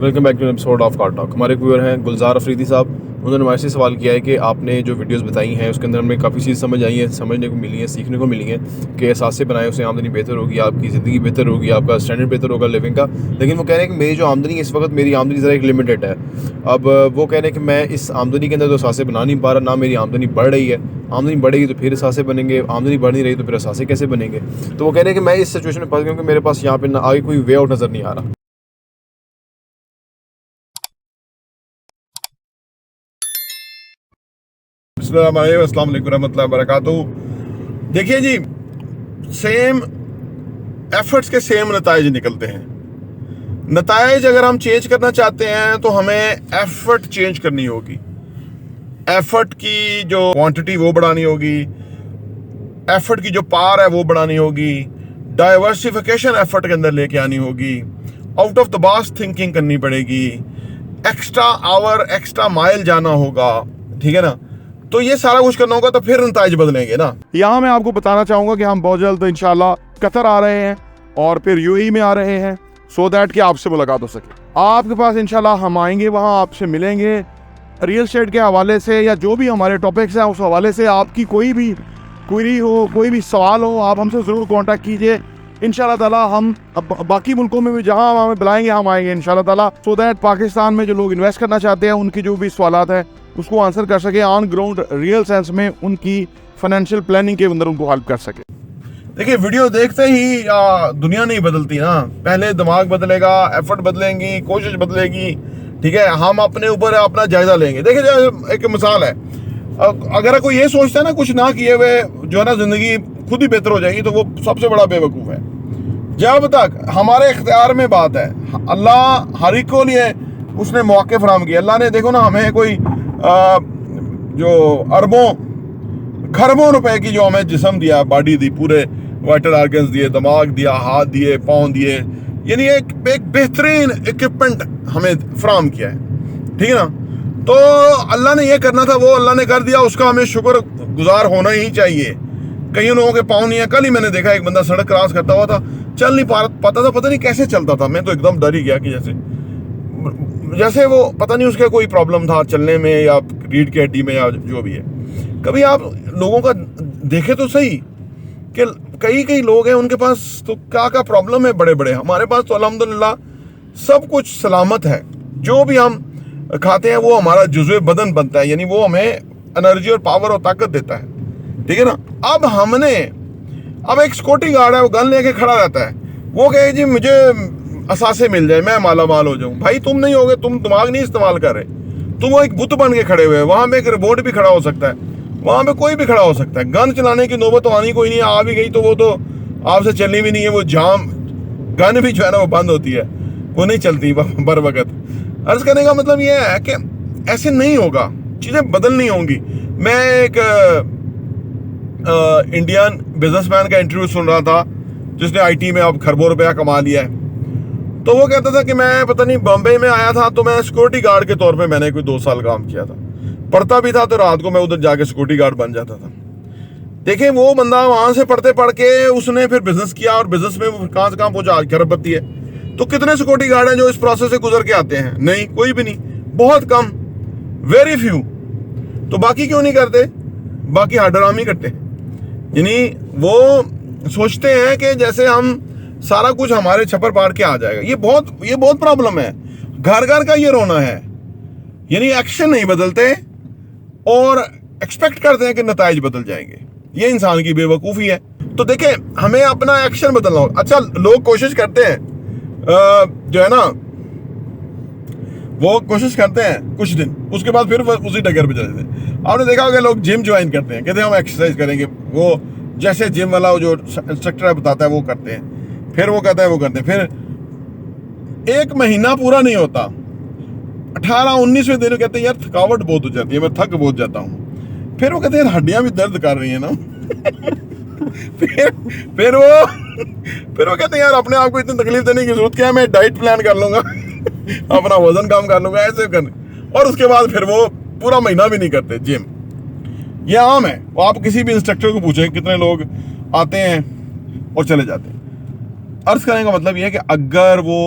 Welcome back to episode of car talk. हमारे viewer हैं गुलजार अफरीदी साहब। उन्होंने हमारे से सवाल किया है कि आपने जो वीडियोस बताई हैं उसके अंदर हमें काफ़ी चीज़ समझ आई है, समझने को मिली है, सीखने को मिली है कि एहसास बनाए उससे आमदनी बेहतर होगी, आपकी ज़िंदगी बेहतर होगी, आपका स्टैंडर्ड बेहतर होगा लिविंग का। लेकिन वो कह रहे हैं कि मेरी जो आमदनी है इस वक्त, मेरी आमदनी ज़रा एक लिमिटेड है। अब वो कह रहे हैं कि मैं इस आमदनी के अंदर तो एहसास बना नहीं पा रहा, ना मेरी आमदनी बढ़ रही है। आमदनी बढ़ेगी तो फिर एहसास बनेंगे, आमदनी बढ़ नहीं रही तो फिर एहसास कैसे बनेंगे। तो वो कह रहे हैं कि मैं इस सिचुएशन में फंस गया हूं कि मेरे पास यहाँ पे आगे कोई वे आउट नज़र नहीं आ रहा। अस्सलाम वालेकुम रहमतुल्लाहि वबरकातुहू। देखिए जी, सेम एफर्ट्स के सेम नताइज निकलते हैं। नताइज अगर हम चेंज करना चाहते हैं तो हमें एफर्ट चेंज करनी होगी। एफर्ट की जो क्वांटिटी वो बढ़ानी होगी, एफर्ट की जो पावर है वो बढ़ानी होगी, डाइवर्सिफिकेशन एफर्ट के अंदर लेके आनी होगी, out of the box thinking करनी पड़ेगी, एक्स्ट्रा आवर एक्स्ट्रा माइल जाना होगा, ठीक है ना। तो ये सारा कुछ करना होगा तो फिर नताइज बदलेंगे ना। यहाँ मैं आपको बताना चाहूंगा कि हम बहुत जल्द इंशाल्लाह कतर आ रहे हैं और फिर यूएई में आ रहे हैं, सो दैट कि आपसे मुलाकात हो सके। आपके पास इंशाल्लाह हम आएंगे, वहाँ आपसे मिलेंगे रियल एस्टेट के हवाले से या जो भी हमारे टॉपिक्स हैं उस हवाले से। आपकी कोई भी क्वेरी हो, कोई भी सवाल हो, आप हमसे ज़रूर कॉन्टैक्ट कीजिए। इंशाल्लाह ताला हम बाकी मुल्कों में भी जहाँ हमें बुलाएंगे हम आएंगे इंशाल्लाह ताला, सो दैट पाकिस्तान में जो लोग इन्वेस्ट करना चाहते हैं उनकी जो भी सवालात हैं उसको आंसर कर सके, ऑन ग्राउंड रियल सेंस में उनकी फाइनेंशियल प्लानिंग के अंदर उनको हेल्प कर सके। देखिए, वीडियो देखते ही दुनिया नहीं बदलती ना। पहले दिमाग बदलेगा, एफर्ट बदलेंगी, कोशिश बदलेगी, ठीक है। हम अपने ऊपर अपना जायजा लेंगे। देखिए, एक मिसाल है, अगर कोई ये सोचता है ना कुछ ना किए हुए जो है ना जिंदगी खुद ही बेहतर हो जाएगी, तो वो सबसे बड़ा बेवकूफ़ है। जब तक हमारे इख्तियार में बात है, अल्लाह हर एक को लिए उसने मौके फराहम किए। अल्लाह ने देखो ना हमें कोई जो अरबों खरबों रुपए की जो हमें जिस्म दिया, बॉडी दी, पूरे वाइटल ऑर्गन्स दिए, दिमाग दिया, हाथ दिए, पाँव दिए, यानी एक बेहतरीन इक्विपमेंट हमें फराहम किया है, ठीक है ना। तो अल्लाह ने ये करना था, वो अल्लाह ने कर दिया, उसका हमें शुक्र गुजार होना ही चाहिए। कई लोगों के पाँव नहीं है। कल ही मैंने देखा एक बंदा सड़क क्रॉस करता हुआ था, चल नहीं पाता था, पता नहीं कैसे चलता था। मैं तो एकदम डर ही गया कि जैसे वो पता नहीं उसका कोई प्रॉब्लम था चलने में या रीढ़ की हड्डी में या जो भी है। कभी आप लोगों का देखे तो सही कि कई लोग हैं उनके पास तो क्या प्रॉब्लम है बड़े बड़े। हमारे पास तो अल्हम्दुलिल्लाह सब कुछ सलामत है। जो भी हम खाते हैं वो हमारा जुज़्वे बदन बनता है, यानी वो हमें एनर्जी और पावर और ताकत देता है, ठीक है ना। अब एक सिक्योरिटी गार्ड है, वो गन लेके खड़ा रहता है, वो कहे जी मुझे असासे मिल जाए, मैं माला माल हो जाऊं। भाई तुम नहीं होगे, तुम दिमाग नहीं इस्तेमाल कर रहे, तुम वो एक बुत बन के खड़े हुए हैं। वहां पे एक रोबोट भी खड़ा हो सकता है, वहां पे कोई भी खड़ा हो सकता है। गन चलाने की नौबत तो आनी कोई नहीं है, आ भी गई तो वो तो आपसे चलनी भी नहीं है। वो जाम गन भी जो है ना वो बंद होती है, वो नहीं चलती बर वक्त। अर्ज करने का मतलब ये है कि ऐसे नहीं होगा, चीजें बदलनी होंगी। मैं एक इंडियन बिजनेसमैन का इंटरव्यू सुन रहा था जिसने आईटी में अब खरबों रुपया कमा लिया है। तो वो कहता था कि मैं पता नहीं बॉम्बे में आया था तो मैं सिक्योरिटी गार्ड के तौर पे मैंने कोई 2 साल काम किया था, पढ़ता भी था, तो रात को मैं उधर जाके सिक्योरिटी गार्ड बन जाता था। देखें, वो बंदा वहां से पढ़ते पढ़ के उसने फिर बिजनेस किया और बिजनेस में वो कहां से कहां पहुंचा, खरबपति है। तो कितने सिक्योरिटी गार्ड हैं जो इस प्रोसेस से गुजर के आते हैं? नहीं, कोई भी नहीं, बहुत कम, वेरी फ्यू। तो बाकी क्यों नहीं करते? बाकी हडराम ही करते हैं। यानी वो सोचते हैं कि जैसे हम सारा कुछ हमारे छप्पर पार के आ जाएगा। ये बहुत प्रॉब्लम है। घर घर का ये रोना है, यानी एक्शन नहीं बदलते और एक्सपेक्ट करते हैं कि नताइज बदल जाएंगे। ये इंसान की बेवकूफ़ी है। तो देखें, हमें अपना एक्शन बदलना होगा। अच्छा, लोग कोशिश करते हैं, जो है ना वो कोशिश करते हैं कुछ दिन, उसके बाद फिर उसी डगर पे चले जाते हैं। आपने देखा होगा लोग जिम ज्वाइन करते हैं, कहते हैं हम एक्सरसाइज करेंगे, वो जैसे जिम वाला जो इंस्ट्रक्टर बताता है वो करते हैं, फिर वो कहता है वो करते हैं, फिर 1 महीना पूरा नहीं होता, 18-19वें दिन कहते हैं यार थकावट बहुत हो जाती है, मैं थक बहुत जाता हूँ। फिर वो कहते हैं हड्डियां भी दर्द कर रही है ना। फिर वो कहते हैं यार अपने आप को इतनी तकलीफ देने की जरूरत क्या है, मैं डाइट प्लान कर लूंगा, अपना वजन कम कर लूंगा, ऐसे करने। और उसके बाद फिर वो पूरा महीना भी नहीं करते जिम। ये आम है। वो आप किसी भी इंस्ट्रक्टर को पूछें कितने लोग आते हैं और चले जाते हैं। अर्ज करने का मतलब ये है कि अगर वो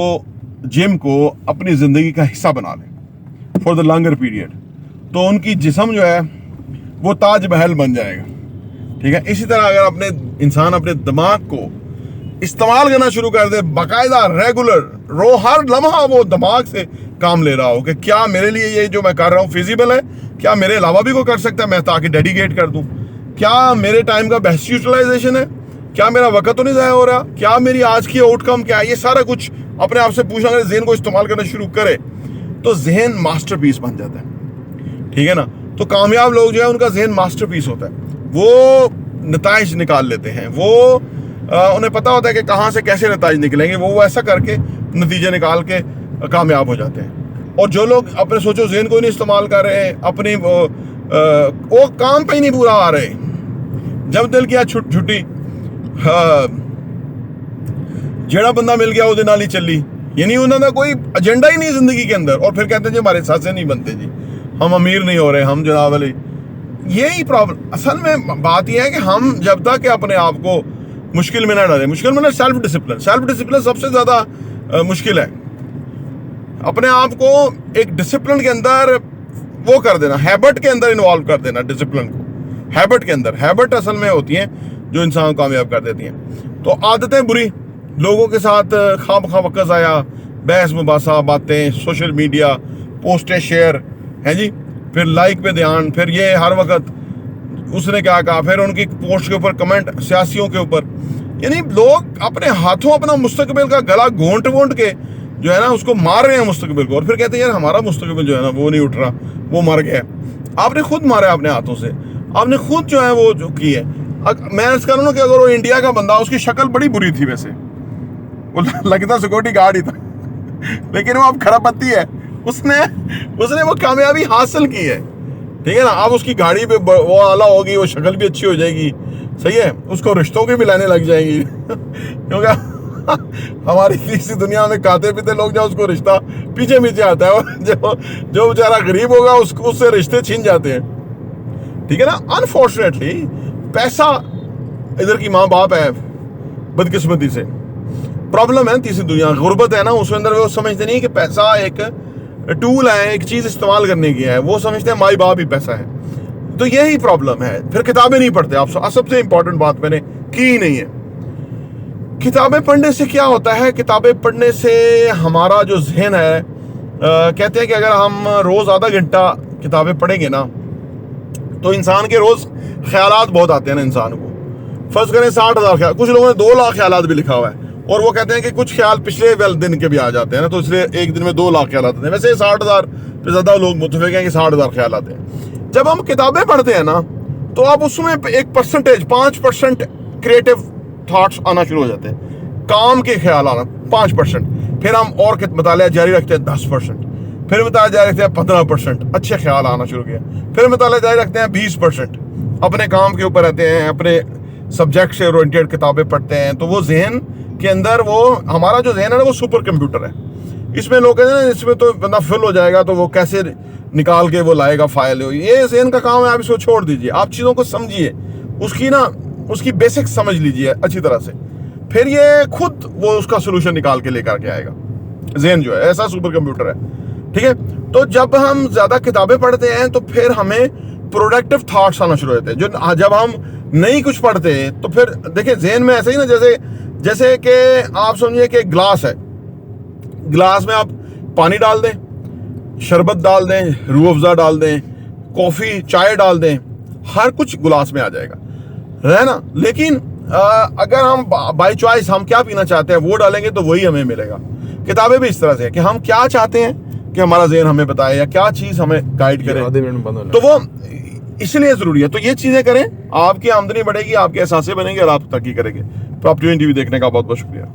जिम को अपनी ज़िंदगी का हिस्सा बना लें फॉर द लॉन्गर पीरियड, तो उनकी जिस्म जो है वो ताजमहल बन जाएगा। ठीक है, इसी तरह अगर अपने इंसान अपने दिमाग को इस्तेमाल करना शुरू कर दे, बाकायदा रेगुलर हर लम्हा वो दिमाग से काम ले रहा हो कि क्या मेरे लिए ये जो मैं कर रहा हूँ फिजिबल है, क्या मेरे अलावा भी कोई कर सकता है, मैं ताकि डेडिकेट कर दूँ, क्या मेरे टाइम का बेस्ट यूटिलाइजेशन है, क्या मेरा वक्त तो नहीं ज़ाया हो रहा, क्या मेरी आज की आउटकम क्या है, ये सारा कुछ अपने आप से पूछना, अगर जहन को इस्तेमाल करना शुरू करे तो जहन मास्टरपीस बन जाता है। ठीक है ना, तो कामयाब लोग जो है उनका जहन मास्टरपीस होता है, वो नताइज निकाल लेते हैं, वो उन्हें पता होता है कि कहाँ से कैसे नताइज निकलेंगे, वो ऐसा करके नतीजे निकाल के कामयाब हो जाते हैं। और जो लोग अपने सोचो जहन को नहीं इस्तेमाल कर रहे हैं, अपनी वो काम पे ही नहीं पूरा आ रहे, जब दिल किया छुट्टी जेड़ा बंदा मिल गया ਉਹਦੇ ਨਾਲ ही चली, यानी उन्होंने कोई एजेंडा ही नहीं जिंदगी के अंदर, और फिर कहते हैं जी हमारे साथ से नहीं बनते जी, हम अमीर नहीं हो रहे, हम जनाब वाले। यही प्रॉब्लम असल में बात यह है कि हम जब तक अपने आप को मुश्किल में ना डालें, मुश्किल में ना सेल्फ डिसिप्लिन सबसे ज़्यादा मुश्किल है। अपने आप को एक डिसिप्लिन के अंदर वो कर देना, हैबिट के अंदर इन्वॉल्व कर देना, डिसिप्लिन को हैबिट के अंदर। हैबिट असल में होती हैं जो इंसान को कामयाब कर देती हैं। तो आदतें बुरी, लोगों के साथ खाम वक्त आया, बहस मुबासा, बातें, सोशल मीडिया, पोस्टें शेयर हैं जी, फिर लाइक पे ध्यान, फिर ये हर वक्त उसने क्या कहा, फिर उनकी पोस्ट के ऊपर कमेंट, सियासियों के ऊपर, यानी लोग अपने हाथों अपना मुस्तकबिल का गला घोंट के जो है ना उसको मार रहे हैं मुस्तकबिल को, और फिर कहते हैं यार हमारा मुस्तकबिल जो है ना वो नहीं उठ रहा, वो मर गया। आपने खुद मारा है अपने हाथों से, आपने खुद जो है वो जो की है। मैं अर्ज करूँ ना कि अगर वो इंडिया का बंदा, उसकी शक्ल बड़ी बुरी थी वैसे, वो लगता सिक्योरिटी गार्ड ही था लेकिन वो अब खराबती है, उसने वो कामयाबी हासिल की है। ठीक है ना, अब उसकी गाड़ी पे वो आला होगी, वो शक्ल भी अच्छी हो जाएगी, सही है, उसको रिश्तों की भी लाने लग जाएंगी क्योंकि हमारी इसी दुनिया में खाते पीते लोग, जब उसको रिश्ता पीछे आता है, और जो बेचारा गरीब होगा उससे रिश्ते छीन जाते हैं। ठीक है ना, अनफॉर्चुनेटली पैसा इधर की माँ बाप है, बदकिस्मती से प्रॉब्लम है। तीसरी दुनिया गुर्बत है ना, उसके अंदर वो समझते नहीं कि पैसा एक टूल है, एक चीज इस्तेमाल करने की है, वो समझते हैं माई बाप ही पैसा है। तो यही प्रॉब्लम है। फिर किताबें नहीं पढ़ते आप, सबसे इंपॉर्टेंट बात मैंने की ही नहीं है। किताबें पढ़ने से क्या होता है, किताबें पढ़ने से हमारा जो जहन है, कहते हैं कि अगर हम रोज आधा घंटा किताबें पढ़ेंगे ना, तो इंसान के रोज ख्यालात बहुत आते हैं ना इंसान को। फर्ज करें 60,000 ख्याल, कुछ लोगों ने 2 लाख ख्यालात भी लिखा हुआ है, और वो कहते हैं कि कुछ ख्याल पिछले दिन के भी आ जाते हैं ना, तो इसलिए एक दिन में 2 लाख ख्याल आते हैं। वैसे 60,000 पे ज़्यादा लोग मुतफिक हैं कि 60,000 ख्याल आते हैं। जब हम किताबें पढ़ते हैं ना, तो आप उसमें एक परसेंटेज 5% क्रिएटिव थॉट्स आना शुरू हो जाते हैं, काम के ख्याल आना 5%, फिर हम और मुताला जारी रखते हैं 10%, फिर मुताला जारी रखते हैं 15%, अच्छे ख्याल आना शुरू किया, फिर मुताला जारी रखते हैं 20%, अपने काम के ऊपर रहते हैं, अपने सब्जेक्ट से ओरिएंटेड किताबें पढ़ते हैं। तो वो जहन के अंदर, वो हमारा जो जहन है ना वो सुपर कंप्यूटर है। इसमें लोग कहते हैं इसमें तो बंदा फिल हो जाएगा, तो वो कैसे निकाल के वो लाएगा फाइल, ये जहन का काम है। आप इसको छोड़ दीजिए, आप चीज़ों को समझिए, उसकी बेसिक समझ लीजिए अच्छी तरह से, फिर ये खुद वो उसका सोल्यूशन निकाल के लेकर के आएगा। जहन जो है ऐसा सुपर कंप्यूटर है। ठीक है, तो जब हम ज़्यादा किताबें पढ़ते हैं तो फिर हमें प्रोडक्टिव थॉट्स आना शुरू होते हैं। जो जब हम नहीं कुछ पढ़ते तो फिर देखिए जहन में ऐसे ही ना, जैसे कि आप समझिए कि ग्लास है, ग्लास में आप पानी डाल दें, शरबत डाल दें, रूह अफ़ज़ा डाल दें, कॉफ़ी चाय डाल दें, हर कुछ गिलास में आ जाएगा, है ना। लेकिन अगर हम बाई चॉइस हम क्या पीना चाहते हैं वो डालेंगे तो वही हमें मिलेगा। किताबें भी इस तरह से है कि हम क्या चाहते हैं कि हमारा जहन हमें बताए या क्या चीज़ हमें गाइड करे, तो वो इसलिए ज़रूरी है। तो ये चीज़ें करें, आपकी आमदनी बढ़ेगी, आपके एहसास बनेंगे और आप तरक्की करेंगे। प्रॉपर्टी टीवी देखने का बहुत बहुत शुक्रिया।